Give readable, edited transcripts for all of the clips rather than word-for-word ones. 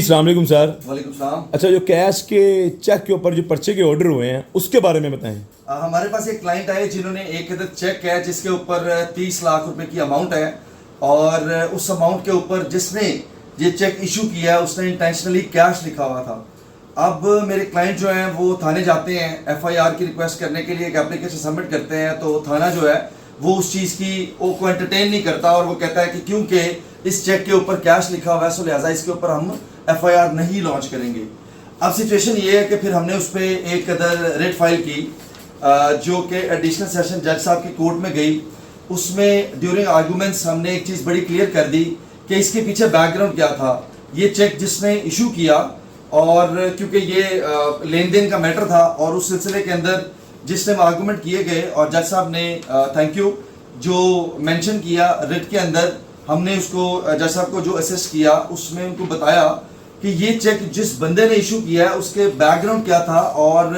السلام علیکم سر. وعلیکم السلام. اچھا جو کیش کے چیک کے اوپر جو پرچے کے آرڈر ہوئے ہیں اس کے بارے میں بتائیں. ہمارے پاس ایک کلائنٹ آئے جنہوں نے ایک عدد چیک ہے جس کے اوپر 30 لاکھ روپے کی اماؤنٹ ہے، اور اس اماؤنٹ کے اوپر جس نے یہ چیک ایشو کیا ہے اس نے انٹینشنلی کیش لکھا ہوا تھا. اب میرے کلائنٹ جو ہیں وہ تھانے جاتے ہیں ایف آئی آر کی ریکویسٹ کرنے کے لیے، ایک اپلیکیشن سبمٹ کرتے ہیں، تو تھانہ جو ہے وہ اس چیز کی کو انٹرٹین نہیں کرتا، اور وہ کہتا ہے کہ کیونکہ اس چیک کے اوپر کیش لکھا ہوا ہے سو لہٰذا اس کے اوپر ہم ایف آئی آر نہیں لانچ کریں گے. اب سچویشن یہ ہے کہ پھر ہم نے اس پہ ایک ریٹ فائل کی جو کہ ایڈیشنل سیشن جج صاحب کی کورٹ میں گئی. اس میں ڈیورنگ آرگومنٹس ہم نے ایک چیز بڑی کلیئر کر دی کہ اس کے پیچھے بیک گراؤنڈ کیا تھا. یہ چیک جس نے ایشو کیا، اور کیونکہ یہ لین دین کا میٹر تھا، اور اس سلسلے کے اندر جس نے آرگومنٹ کیے گئے اور جج صاحب نے تھینک یو جو مینشن کیا ریٹ کے اندر، ہم نے اس کو جج صاحب کو جو اسسٹ کیا اس میں ان کو بتایا کہ یہ چیک جس بندے نے ایشو کیا ہے اس کے بیک گراؤنڈ کیا تھا اور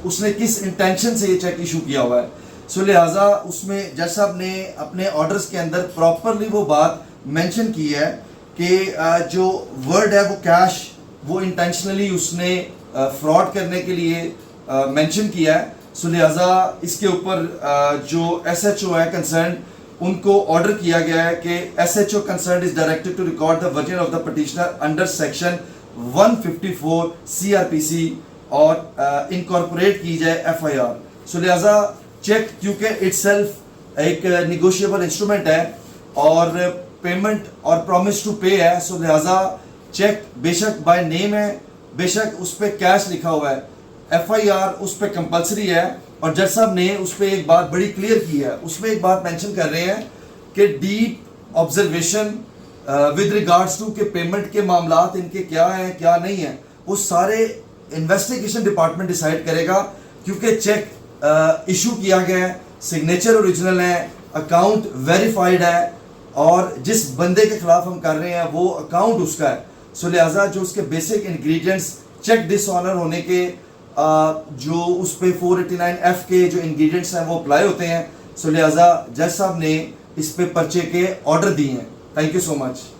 اس نے کس انٹینشن سے یہ چیک ایشو کیا ہوا ہے. سو لہٰذا اس میں جج صاحب نے اپنے آرڈرز کے اندر پراپرلی وہ بات مینشن کی ہے کہ جو ورڈ ہے وہ کیش، وہ انٹینشنلی اس نے فراڈ کرنے کے لیے مینشن کیا ہے. سو لہٰذا اس کے اوپر جو ایس ایچ او ہے کنسرن ان کو آرڈر کیا گیا ہے کہ S H O concerned is directed to record the version of the petitioner under section 154 C R P C اور انکارپوریٹ کی جائے ایف آئی آر. سو لہٰذا چیک کیونکہ اٹ سیلف ایک نیگوشیبل انسٹرومنٹ ہے اور پیمنٹ اور پرومس ٹو پے ہے، سو لہٰذا چیک بے شک بائی نیم ہے، بے شک اس پہ کیش لکھا ہوا ہے، ایف آئی آر اس پہ کمپلسری ہے. اور جج صاحب نے اس پہ ایک بات بڑی کلیئر کی ہے، اس میں ایک بات مینشن کر رہے ہیں کہ deep observation with regards to کہ پیمنٹ کے معاملات ان کے کیا ہیں کیا نہیں ہیں، وہ سارے انویسٹیگیشن ڈپارٹمنٹ ڈیسائیڈ کرے گا. کیونکہ چیک ایشو کیا گیا ہے، سگنیچر اوریجنل ہے، اکاؤنٹ ویریفائڈ ہے، اور جس بندے کے خلاف ہم کر رہے ہیں وہ اکاؤنٹ اس کا ہے. سو لہٰذا جو اس کے بیسک انگریڈینٹس چیک ڈس آنر ہونے کے جو اس پہ 489 ایف کے جو انگریڈینٹس ہیں وہ اپلائی ہوتے ہیں. سو لہٰذا جج صاحب نے اس پہ پرچے کے آرڈر دیے ہیں. Thank you so much.